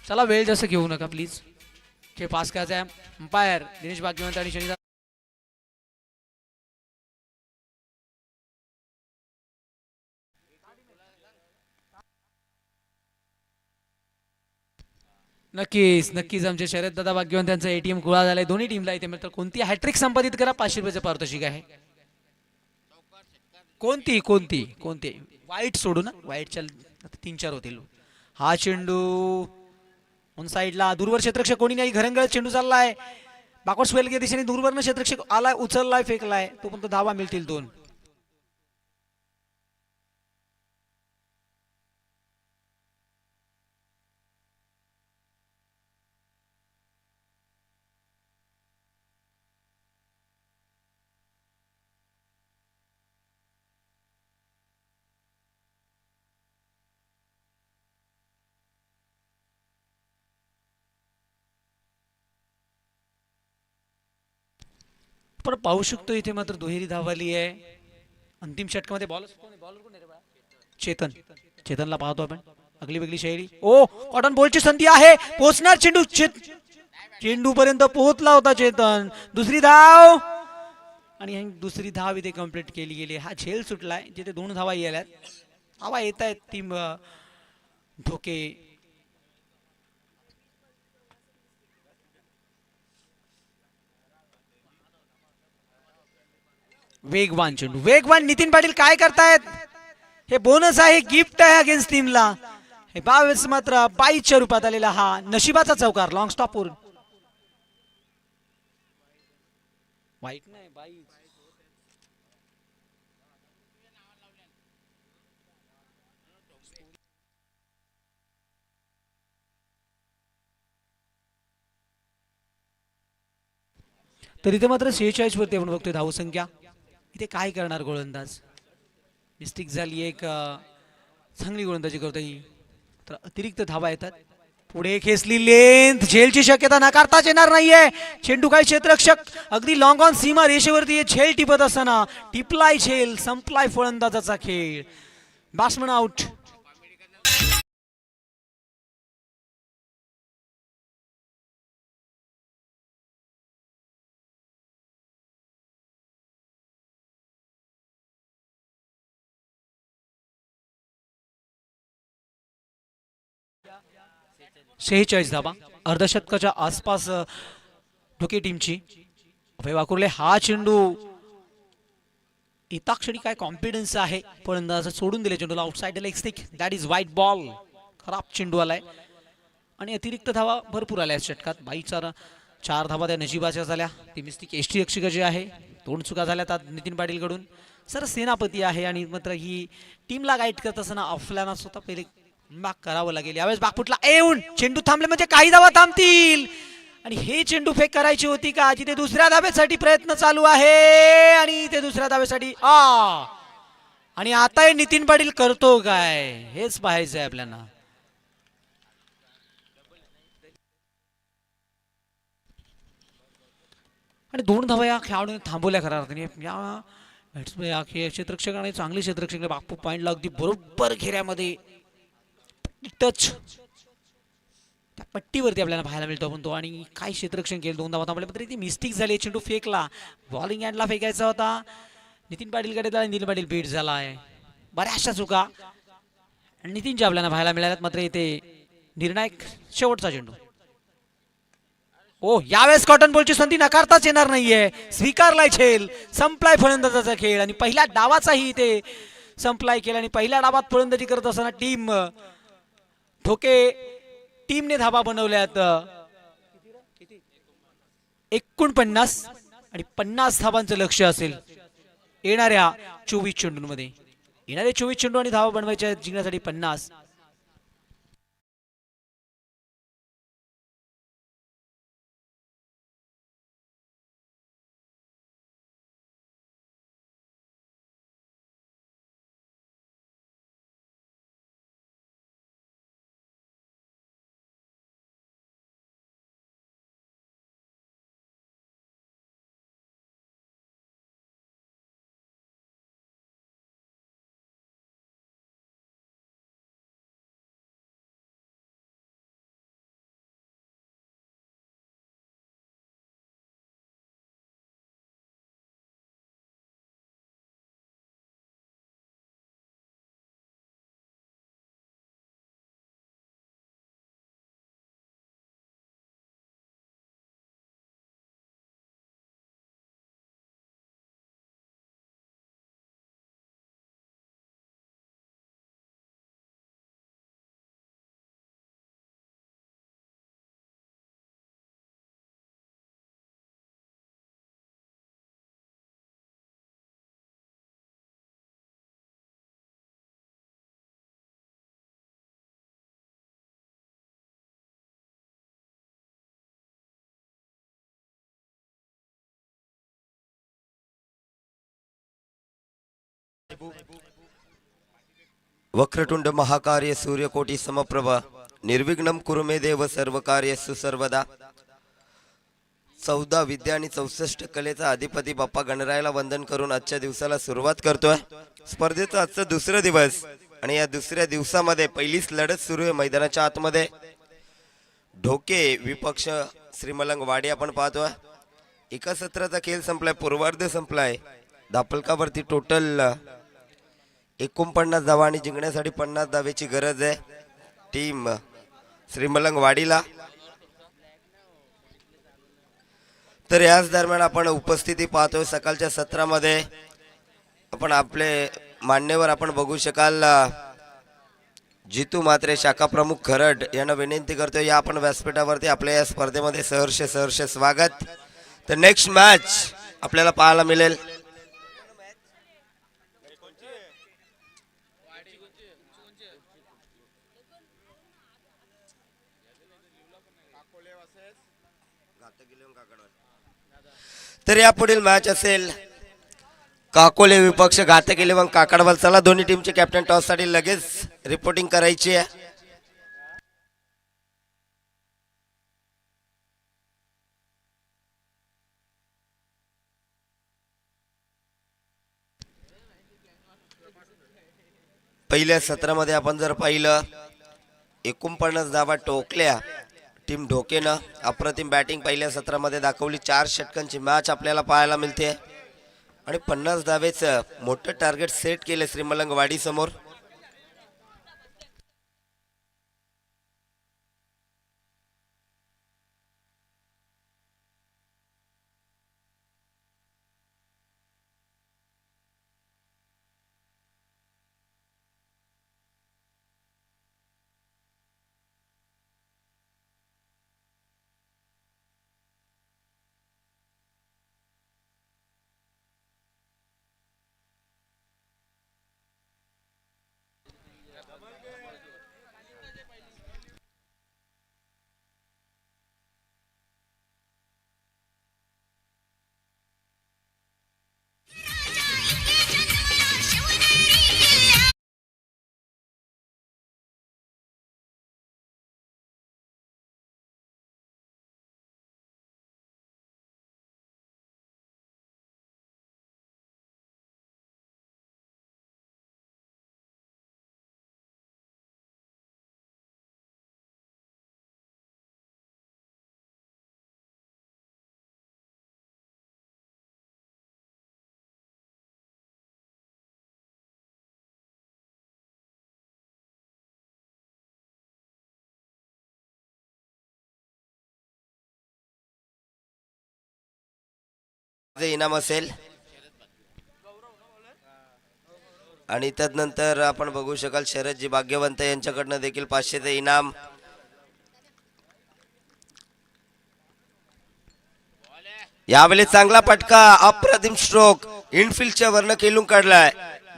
चला वेळ जास्त घेऊ नका प्लीज. खेळ पास करायचा आहे. अंपायर दिनेश भाग्यवंत आणि शनिदा. नक्कीच नक्कीच आमचे शरद दादा भाग्यवंत त्यांचं एटीएम गोळा झालाय दोन्ही टीमला. इथे मित्र कोणती हॅट्रिक संपादित करा, 500 रुपयाचं पारितोषिक आहे. कोणती कोणती कोणती वाईट सोडू ना, वाईटच्या आता 3-4 होतील. हा चेंडू ऑन साईडला दूरवर क्षेत्ररक्षक कोणी नाही, घरंगळत चेंडू चाललाय. बाकवर्ड स्पेल के दिशेने दूरवरनं क्षेत्ररक्षक आलाय, उचललाय, फेकलाय. तो पण धावा मिळतील 2. पण पाहू शकतो इथे मात्र दुहेरी धाव आली आहे. अंतिम षटकामध्ये बॉलर कोण आहे रे बा? चेतन. चेतनला पाहतो आपण. अगली वेगळी शैली. ओ कॉटन बॉलची संधी आहे, पोहोचणार चेंडू. चेंडू पर्यंत पोहोचला होता चेतन. दुसरी धाव आणि दुसरी धाव इथे कंप्लीट केली गेली. हा झेल सुटलाय जिथे 2 धावा यायल्यात. धावा येत आहेत टीम ढोके. वेगवान चेंडू, वेगवान. नितीन पाटील काय करतायत? हे बोनस आहे, गिफ्ट आहे अगेन्स्ट टीमला. हे 22 मात्र 22च्या रूपात आलेला हा नशिबाचा चौकार लॉंग स्टॉप वरून. वाईट नाही 22. तर इथे मात्र 46 वरती आपण बघतोय धावसंख्या. इथे काय करणार गोलंदाज? मिस्टेक झाली एक, चांगली गोलंदाजी करतोय. तर अतिरिक्त धावा येतात. पुढे खेचली लेंथ, झेलची शक्यता नाकारताच येणार नाहीये. चेंडू काय क्षेत्ररक्षक अगदी लॉंग ऑन सीमा रेषेवरती झेल टिपत असताना टिपलाय झेल, संपलाय फलंदाजाचा खेळ. Batsman out. 46 धावा अर्धशतकाच्या आसपास ढोके टीमची. अभय वाकुर्ले हा चेंडू एका क्षणी काय कॉन्फिडन्स आहे, फलंदाज सोडून दिले चेंडूला. Outside leg stick, that is wide ball. खराब चेंडू आलाय आणि अतिरिक्त धावा भरपूर आल्या षटकात. 4 धावा त्या नशिबाच्या झाल्या. ती मिस्टिक एसटी रक्षकाची आहे. 2 चुका झाल्या त्यात नितीन पाटील कडून. सर सेनापती आहे आणि मात्र ही टीमला गाईड करत असताना अफलाना स्वतः पहिले बाग करावं लागेल. यावेळेस बाग फुटला येऊन चेंडू थांबले म्हणजे काही धावा थांबतील. आणि हे चेंडू फेक करायची होती का? जिथे दुसऱ्या धाब्यासाठी प्रयत्न चालू आहे आणि ते दुसऱ्या धाब्यासाठी आणि आता हे नितीन पाटील करतो काय हेच पाहायचं आहे आपल्याला. आणि 2 धावा या खेळाडूने थांबवल्या खऱ्या अर्थाने. या बॅट्समॅन या क्षेत्ररक्षकाने चांगले क्षेत्ररक्षक बापू पॉइंटला अगदी बरोबर घेऱ्यामध्ये टच त्या पट्टीवरती आपल्याला पाहायला मिळतो आपण तो. आणि काय क्षेत्ररक्षण केलं, 2 धावा थांबवल्या मात्र ती मिस्टेक झाली. चेंडू फेकला, बॉलिंग एंडला फेकायचा होता. नितीन पाटीलकडे तर नितीन पाटील बीट झाला आहे. बऱ्याचशा चुका नितीनच्या आपल्याला पाहायला मिळाल्यात. मात्र इथे निर्णायक शेवटचा चेंडू. ओ यावेळेस कॉटन बॉलची संधी नकारताच येणार नाहीये. स्वीकारलाय झेल, संपलाय फलंदाजाचा खेळ आणि पहिल्या डावाचाही इथे संपलाय खेळ. आणि पहिल्या डावात फलंदाजी करत असताना टीम ठोके टीमने धाबा बनवल्यात 49 आणि 50 धाबांचं लक्ष असेल येणाऱ्या 24 चेंडूंमध्ये. येणारे 24 चेंडू आणि धावा बनवायच्या जिंकण्यासाठी 50. वक्रतुंड महाकार्य सूर्यकोटी समप्रभ निर्विघ्नं कुरु मे देव सर्व कार्येषु सर्वदा. 14 विद्या आणि 64 कलेचा अधिपती बाप्पा गणरायाला वंदन करून आजच्या दिवसाला सुरुवात करतोय. स्पर्धेचा आजचा दुसरा दिवस आणि या दुसऱ्या दिवसामध्ये पहिलीच लढत सुरू आहे मैदानाच्या आतमध्ये. ढोके विपक्ष श्रीमलंग वाडी आपण पाहतोय. एका सत्राचा खेळ संपलाय, पूर्वार्ध संपलाय. धापलकावरती टोटल 49 धावा आणि जिंकण्यासाठी 50 धावेची गरज आहे टीम श्रीमलंग वाडीला. तर याच दरम्यान आपण उपस्थिती पाहतोय सकाळच्या सत्रामध्ये. आपण आपले मान्यवर आपण बघू शकाल. जितू मात्रे शाखा प्रमुख खरड यांना विनंती करतोय या आपण व्यासपीठावरती आपल्या या स्पर्धेमध्ये सहर्ष स्वागत. तर नेक्स्ट मॅच आपल्याला पाहायला मिळेल. तर यापुढील मॅच असेल काकोले विपक्ष घातकी इलेव्हन काकडवाल. चला दोन्ही टीमचे कॅप्टन टॉस साठी लगेच रिपोर्टिंग करायची आहे. पहिल्या सत्रामध्ये आपण जर पाहिलं 49 धावा टोकल्या टीम ढोकेनं. अप्रतिम बॅटिंग पहिल्या सत्रामध्ये दाखवली. 4 षटकांची मॅच आपल्याला पाहायला मिळते आणि 50 धावेचं मोठं टार्गेट सेट केले श्रीमलंग वाडी समोर. इनाम असेल आणि त्यानंतर आपण बघू शकाल शरदजी भाग्यवंत यांच्याकडनं देखील 500चे इनाम. यावेळी चांगला फटका, अप्रतिम स्ट्रोक, इनफिल्डच्या वरनं खेळून काढलाय.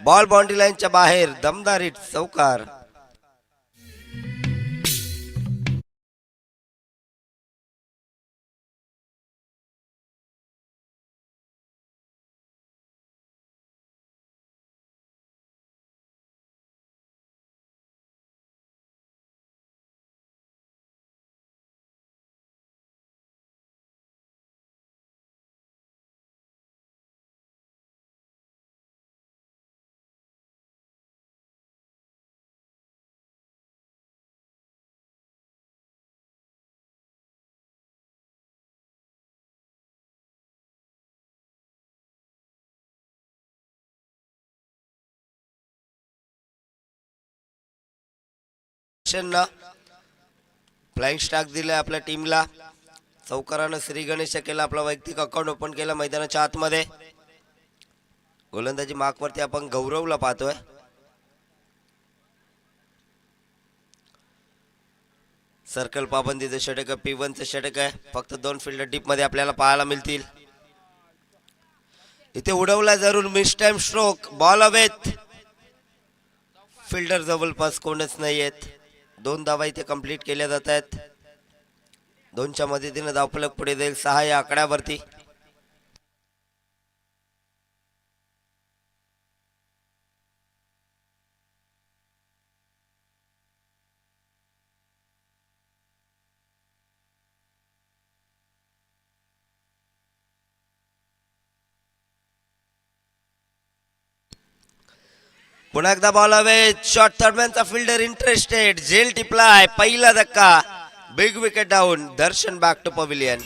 बॉल बाउंड्री लाईनच्या बाहेर, दमदार हिट, चौकार. फ्लाइंग स्टार्क दिलाय आपल्या टीमला. चौकारानं श्री गणेश केला आपला वैयक्तिक अकाउंट ओपन केला मैदानाच्या आतमध्ये. गोलंदाजी मार्कवरती आपण गौरवला पाहतोय. सर्कल पाबंदीचं षटक आहे, P1चं षटक आहे. फक्त 2 फिल्डर डीप मध्ये आपल्याला पाहायला मिळतील. इथे उडवला जरूर, मिस टाइम स्ट्रोक, बॉल अवेत. फिल्डर जवळपास कोणच नाहीयेत. 2 धावा इथे कंप्लीट केल्या जात आहेत. 2च्या मदतीने धावफलक पुढे जाईल 6 या आकड्यावरती. पुन्हा एकदा बॉल हवे. शॉर्ट दरम्यानचा फिल्डर इंटरेस्टेड. झेल टिपलाय. पहिला धक्का. Big wicket down. Darshan back to pavilion.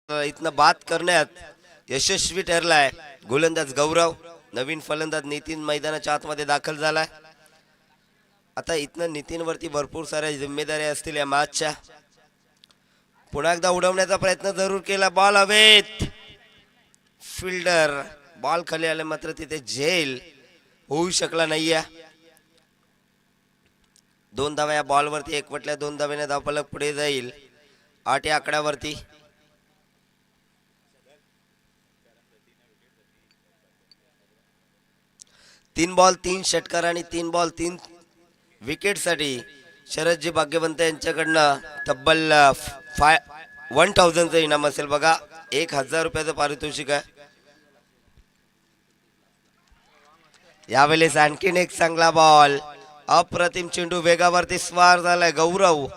इथनं बाद करण्यात यशस्वी ठरलाय गोलंदाज गौरव. नवीन फलंदाज नितीन मैदानाच्या आतमध्ये दाखल झालाय. आता इथनं नितीन वरती भरपूर साऱ्या जिम्मेदाऱ्या असतील या मॅचच्या. पुन्हा एकदा उडवण्याचा प्रयत्न जरूर केला. बॉल हवेत. फिल्डर बॉल खाली आले मात्र तिथे झेल होऊ शकला नाहीये. 2 धावा या बॉलवरती एकवटल्या. 2 धाव्याने धावफलक पुढे जाईल 8 या आकड्यावरती. 3 बॉल 3 षटकार आणि 3 बॉल 3 विकेटसाठी शरदजी भाग्यवंत यांच्याकडनं तब्बल 1000चं इनाम असेल बघा. 1000 रुपयाचं पारितोषिक आहे. यावेळेस आणखीन एक चांगला बॉल. अप्रतिम चेंडू वेगावरती स्वार झालाय गौरव.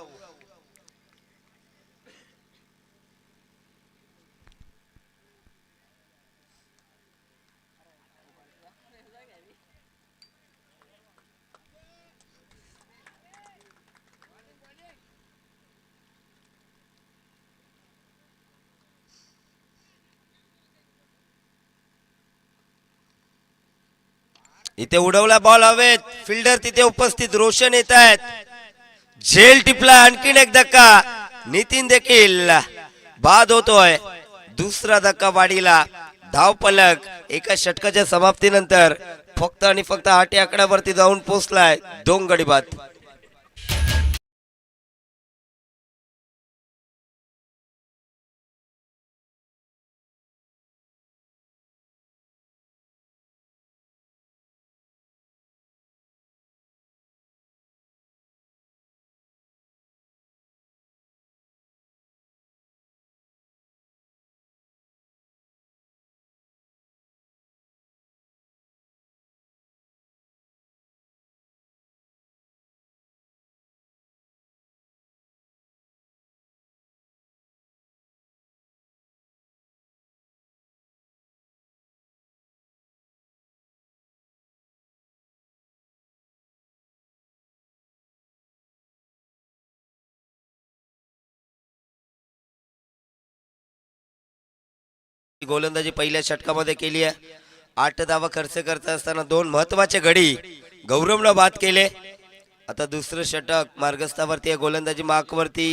इथे उडवला बॉल हवेत. फिल्डर तिथे उपस्थित. रोशन येत आहेत. झेल टिपला. आणखीन एक धक्का. नितीन देखील बाद होतोय. दुसरा धक्का वाढीला. धावफलक एका षटकाच्या समाप्तीनंतर फक्त आणि फक्त 8 आकड्यावरती जाऊन पोहोचलाय. 2 गडी बाद. गोलंदाजी पहिल्या षटकामध्ये केली आहे. 8 धावा खर्च करत असताना 2 महत्वाचे गडी गौरवनं बाद केले. आता दुसरं षटक मार्गस्थावरती आहे. गोलंदाजी मार्कवरती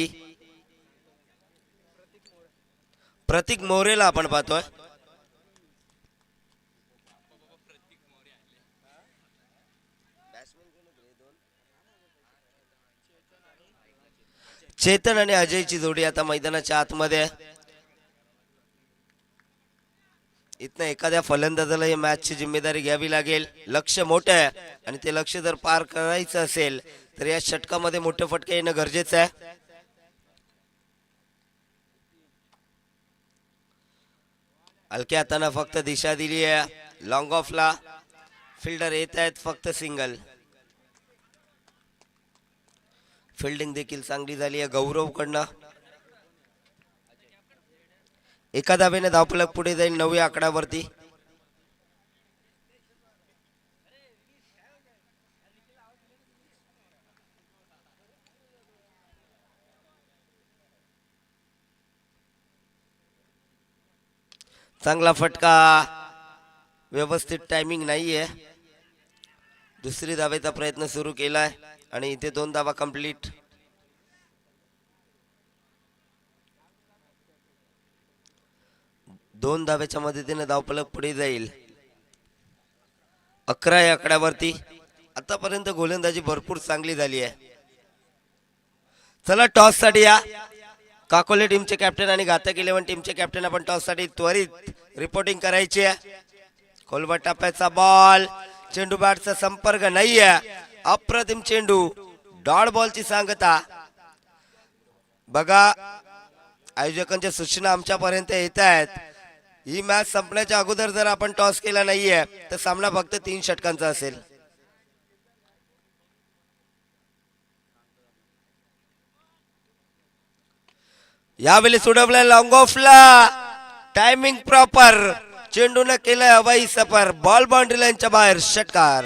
प्रतीक मोरेला आपण पाहतोय. चेतन आणि अजयची जोडी आता मैदानाच्या आतमध्ये. इथनं एखाद्या फलंदाजाला या मॅचची जिम्मेदारी घ्यावी लागेल. लक्ष मोठं आहे आणि ते लक्ष जर पार करायचं असेल तर या षटकामध्ये मोठे फटके येणं गरजेचं आहे. हलक्या हाताने फक्त दिशा दिली आहे. लॉंग ऑफला फिल्डर येत आहेत. फक्त सिंगल. फिल्डिंग देखील चांगली झाली आहे गौरव कडनं. एका धावेने धावफलक पुढे जाईल 9 आकड्यावरती. चांगला फटका. व्यवस्थित टायमिंग नाहीये. दुसरी धावेचा प्रयत्न सुरू केलाय आणि इथे 2 धावा कंप्लीट. दोन धावेच्या मदतीने धावफलक पुढे जाईल. 11 या आकड्यावरती. आतापर्यंत गोलंदाजी भरपूर चांगली झाली आहे. चला टॉस साठी या. काकोले टीमचे कॅप्टन आणि घातक 11 टीमचे कॅप्टन आपण टॉस साठी त्वरित रिपोर्टिंग करायची आहे. खोलवर टप्प्याचा बॉल. चेंडू बॅटचा संपर्क नाहीये. अप्रतिम चेंडू. डॉट बॉलची सांगता. बघा आयोजकांच्या सूचना आमच्यापर्यंत येत आहेत. ही मॅच संपण्याच्या अगोदर जर आपण टॉस केला नाहीये तर सामना फक्त 3 षटकांचा असेल. यावेळी सोडवलाय लॉंग ऑफला. Timing proper. चेंडूने केलाय हवाई सफर. बॉल बाउंड्री लाईनच्या बाहेर. षटकार.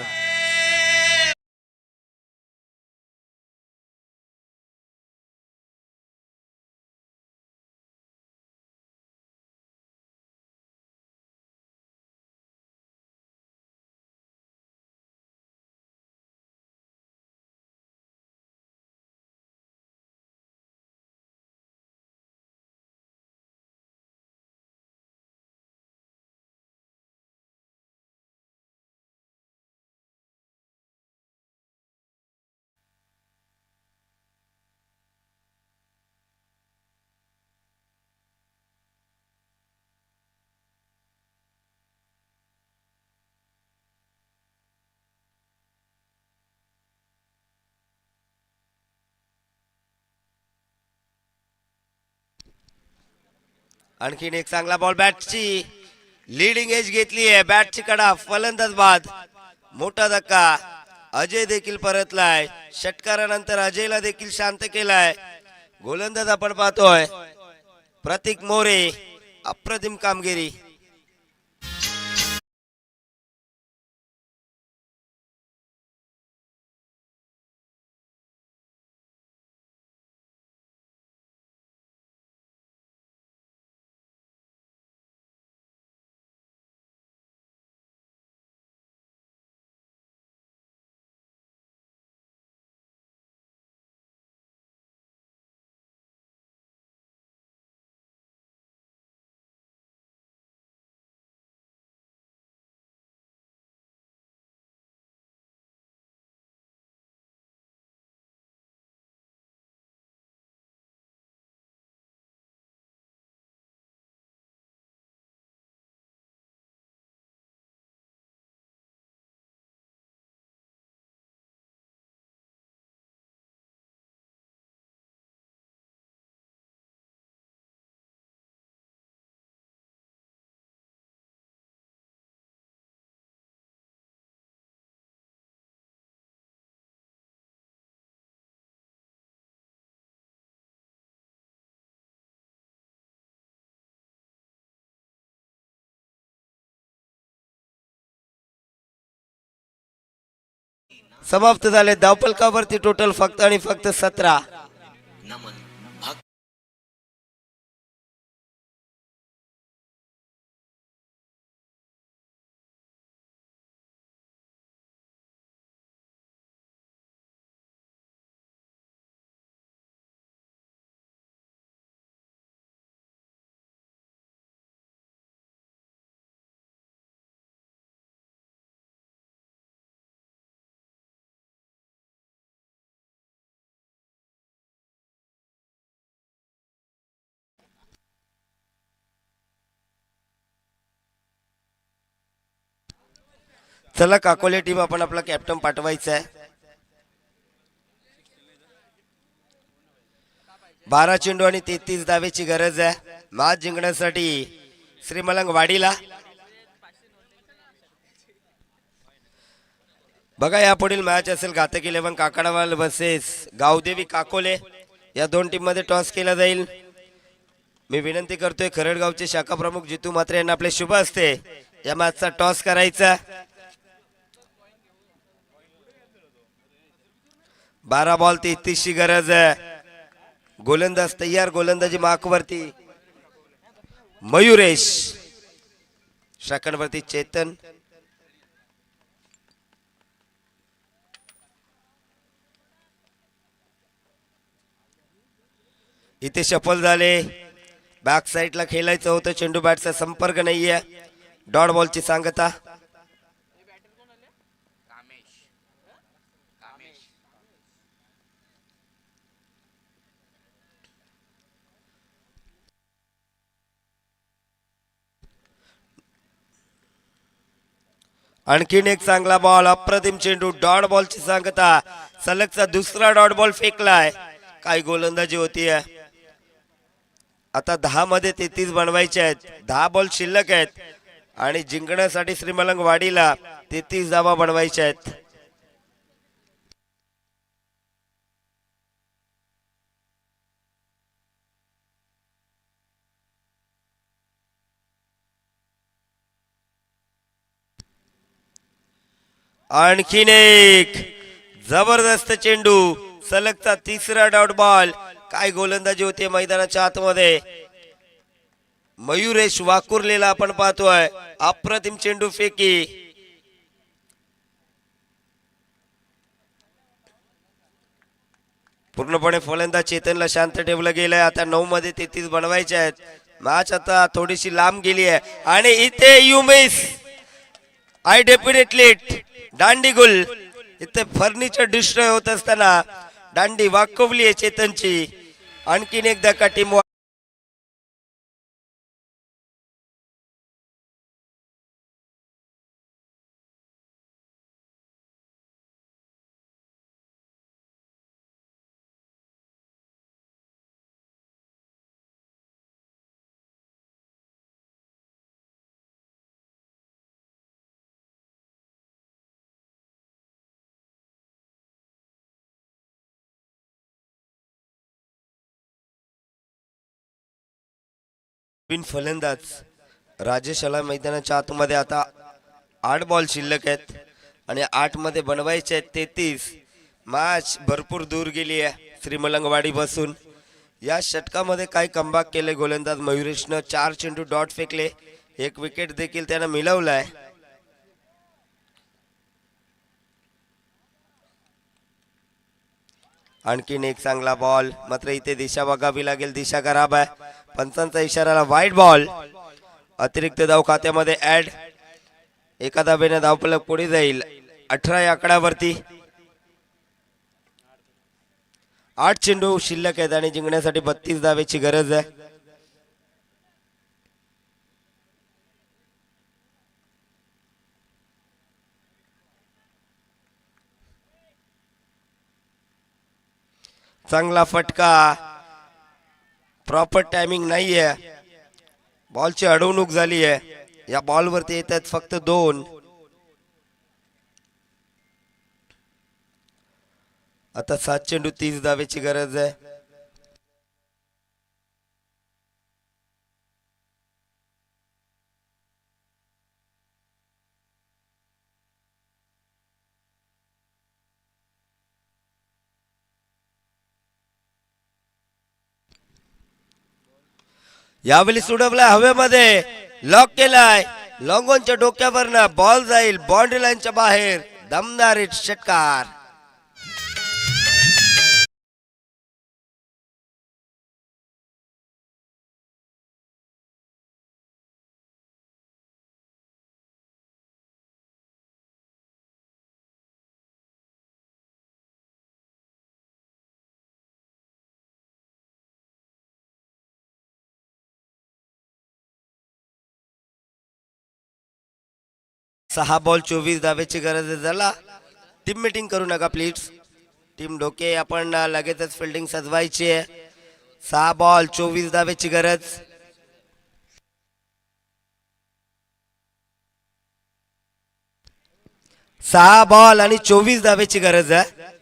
आणखीन एक चांगला बॉल. बॅटची लीडिंग एज घेतली आहे. बॅटची कडा. फलंदाज बाद. मोठा धक्का. अजय देखील परतलाय. षटकारानंतर अजयला देखील शांत केलाय. गोलंदाज आपण पाहतोय प्रतीक मोरे. अप्रतिम कामगिरी. समाप्त झाले. धावफलकावरती टोटल फक्त आणि फक्त 17. चला काकोले टीम आपण आपला कॅप्टन पाठवायचा आहे. 12 चेंडू आणि 33 धावेची गरज आहे मॅच जिंकण्यासाठी श्रीमलंग वाडीला. बघा यापुढील मॅच असेल घातक 11 काकडावाल वर्सेस गावदेवी काकोले. या दोन टीम मध्ये टॉस केला जाईल. मी विनंती करतोय खरडगावचे शाखा प्रमुख जितू म्हात्रे यांना आपले शुभ असते या मॅचचा टॉस करायचा. 12 बॉल 33 ची गरज आहे. गोलंदाज तयार. गोलंदाजी मार्कवरती मयुरेश. शाखांवरती चेतन. इथे सफल झाले. बॅक साईडला खेळायचं होतं, चेंडू बॅटचा संपर्क नाहीये. डॉट बॉलची सांगता. आणखीन एक चांगला बॉल, अप्रतिम चेंडू, डॉट बॉलची सांगता. सलगचा दुसरा डॉट बॉल फेकलाय. काय गोलंदाजी होतीये. आता 10 मध्ये 33 बनवायचे आहेत. 10 बॉल शिल्लक आहेत आणि जिंकण्यासाठी श्रीमलंग वाडीला 33 धावा बनवायच्या आहेत. आणखीन एक जबरदस्त चेंडू, सलगचा तिसरा डॉट बॉल. काय गोलंदाजी होते मैदानाच्या आतमध्ये. मयुरेश वाकुरलेला आपण पाहतोय. अप्रतिम चेंडू फेकी. पूर्णपणे फलंदाज चेतनला शांत ठेवलं गेलंय. आता 9 मध्ये 33 बनवायचे आहेत. मॅच आता थोडीशी लांब गेली आहे आणि इथे यू मिस. आय डेफिनेटली दांडी गुल. इथे फर्निचर डिस्ट्रॉय होत असताना दांडी वाकवली आहे चेतनची. आणखीन एकदा का टीम बिन फलंदाज राजेश आला मैदानाच्या आतमध्ये. आता 8 बॉल शिल्लक आहेत आणि 8 मध्ये बनवायचे आहेत 33. मॅच भरपूर दूर गेली आहे श्रीमलंगवाडी बसून. या षटकामध्ये काय कमबॅक केले गोलंदाज मयुरेशनं. 4 चेंडू डॉट फेकले, 1 विकेट देखील त्यानं मिळवलाय. आणखीन एक चांगला बॉल, मात्र इथे दिशा बघावी लागेल. दिशा खराब आहे. पंचांचा इशाराला वाईट बॉल. अतिरिक्त धाव खात्यामध्ये ऍड. एका धावेने धावफलक पुढे जाईल 18 या आकड्यावरती. 8 चेंडू शिल्लक आहेत आणि जिंकण्यासाठी 32 धावेची गरज आहे. चांगला फटका, प्रॉपर टायमिंग नाहीये. बॉलची अडवणूक झाली आहे. या बॉलवरती येतात फक्त 2. आता 7 चेंडू 30 धावेची गरज आहे. यावेळी सुडवलाय हवेमध्ये, लॉक केलाय. लॉंगॉनच्या डोक्यावरनं बॉल जाईल बाउंड्री लाईनच्या बाहेर. दमदार षटकार. सहा बॉल 24 धावेची गरज आहे. झाला टीम मीटिंग करू नका प्लीज. टीम डोके आपण लगेचच फिल्डिंग सजवायची आहे. 6 बॉल 24 धावेची गरज. सहा बॉल आणि 24 धावेची गरज आहे.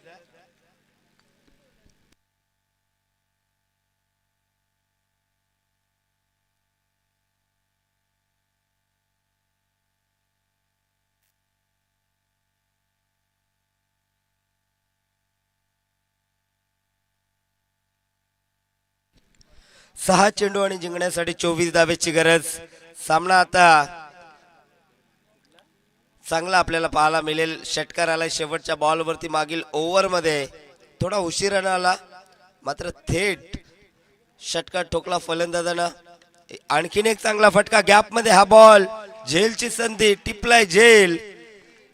सहा चेंडू आणि जिंकण्यासाठी 24 धावेची गरज. सामना आता चांगला आपल्याला पाहायला मिळेल. षटकार आला शेवटच्या बॉलवरती. मागील ओव्हर मध्ये थोडा उशिराने आला, मात्र थेट षटकार ठोकला फलंदाजानं. आणखीन एक चांगला फटका गॅप मध्ये हा बॉल. झेलची संधी टिपलाय झेल.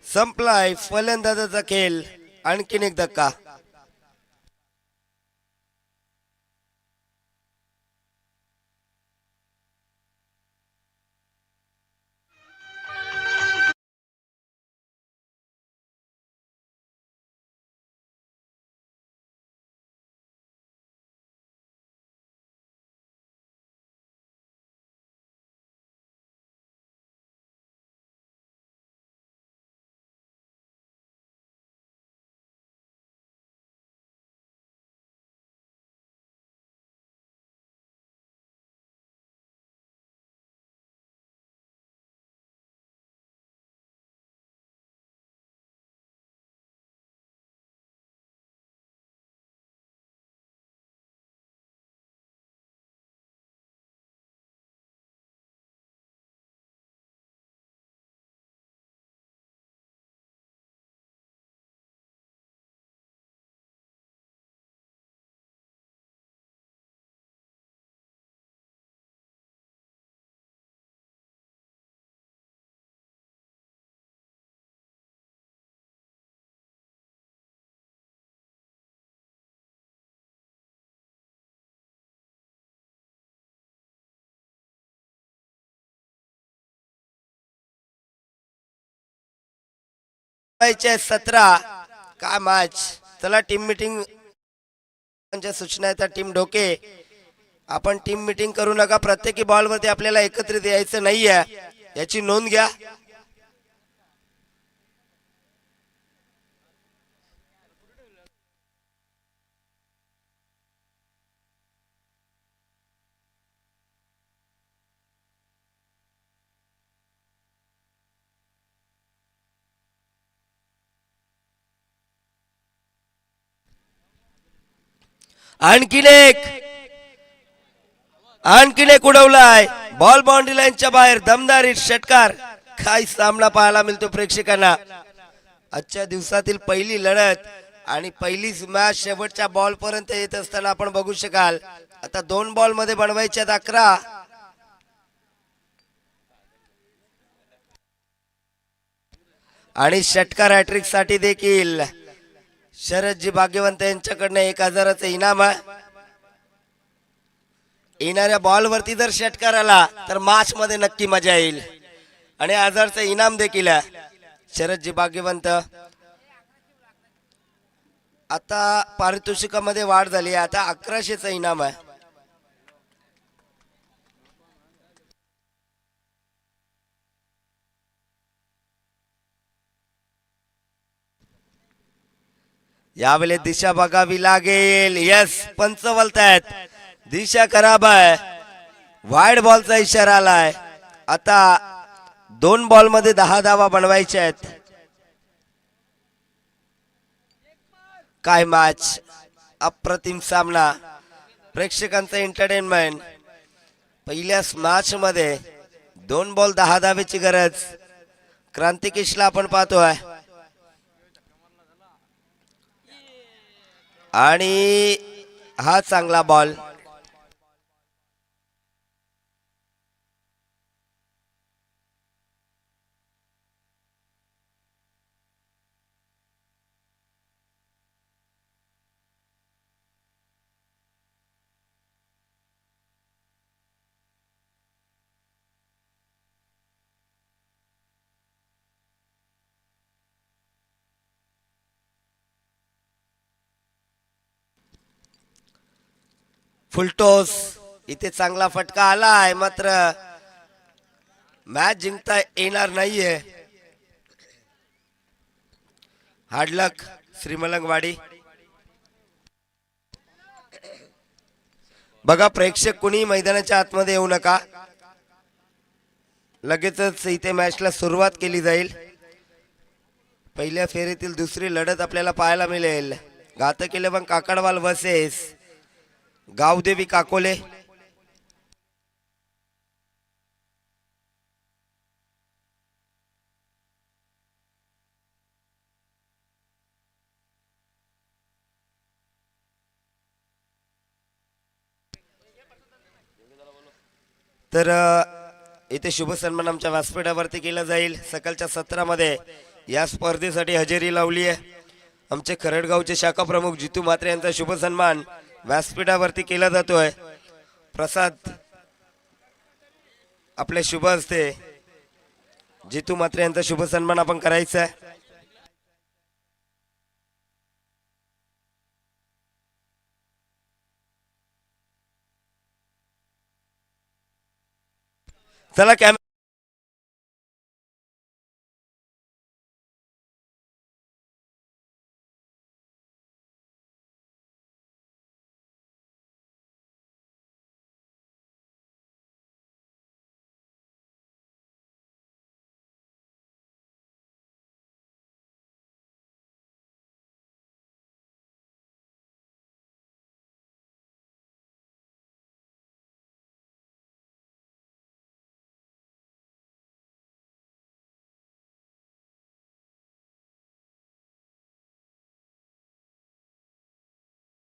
संपलाय फलंदाजाचा खेळ. आणखीन एक धक्का. बनवायचे 17. काय मॅच. चला टीम मीटिंग सूचना आहेत. टीम ढोके आपण टीम मीटिंग करू नका. प्रत्येकी बॉल वरती आपल्याला एकत्रित यायचं नाहीये याची नोंद घ्या. आणखीन एक उडवलाय बॉल. बाउंड्री लाईनच्या बाहेर दमदारी षटकार. काय सामना पाहायला मिळतो प्रेक्षकांना. आजच्या दिवसातील पहिली लढत आणि पहिलीच मॅच शेवटच्या बॉल पर्यंत येत असताना आपण बघू शकाल. आता 2 बॉल मध्ये बनवायच्यात 11. आणि षटकार हॅट्रिक साठी देखील शरदजी भाग्यवंत यांच्याकडनं 1000चं इनाम आहे. येणाऱ्या बॉल वरती जर षटकार आला तर मॅच मध्ये नक्की मजा येईल. आणि 1000चं इनाम देखील आहे. शरदजी भाग्यवंत. आता पारितोषिकामध्ये वाढ झाली आहे. आता 1100चं इनाम आहे. यावेळी दिशा बघावी लागेल. यस पंच बोलतायत दिशा खराब आहे. वाईड बॉलचा इशारा आलाय. आता 2 बॉल मध्ये 10 धावा बनवायच्या आहेत. काय मॅच. अप्रतिम सामना. प्रेक्षकांचं एंटरटेनमेंट. पहिल्याच मॅच मध्ये 2 बॉल 10 धावेची गरज. क्रांतिकेशला आपण पाहतोय. आणि हा चांगला बॉल. फुलटॉस. इथे चांगला फटका आलाय मात्र मॅच जिंकता येणार नाहीये. हार्डलक श्रीमलंगवाडी. बघा प्रेक्षक कुणी मैदानाच्या आतमध्ये येऊ नका. लगेचच इथे मॅचला सुरुवात केली जाईल. पहिल्या फेरीतील दुसरी लढत आपल्याला पाहायला मिळेल. घातक 11 काकडवाल वर्सेस गावदेवी काकोले. तर इथे शुभ सन्मान आमच्या व्यासपीठावरती केला जाईल. सकाळच्या सत्रामध्ये या स्पर्धेसाठी हजेरी लावली आहे आमचे खरडगावचे शाखा प्रमुख जितू म्हात्रे यांचा शुभ सन्मान व्यासपीठावरती केला जातोय. प्रसाद आपले शुभ हस्ते जितू म्हात्रे यांचा शुभ सन्मान आपण करायचा आहे. चला कॅमेरा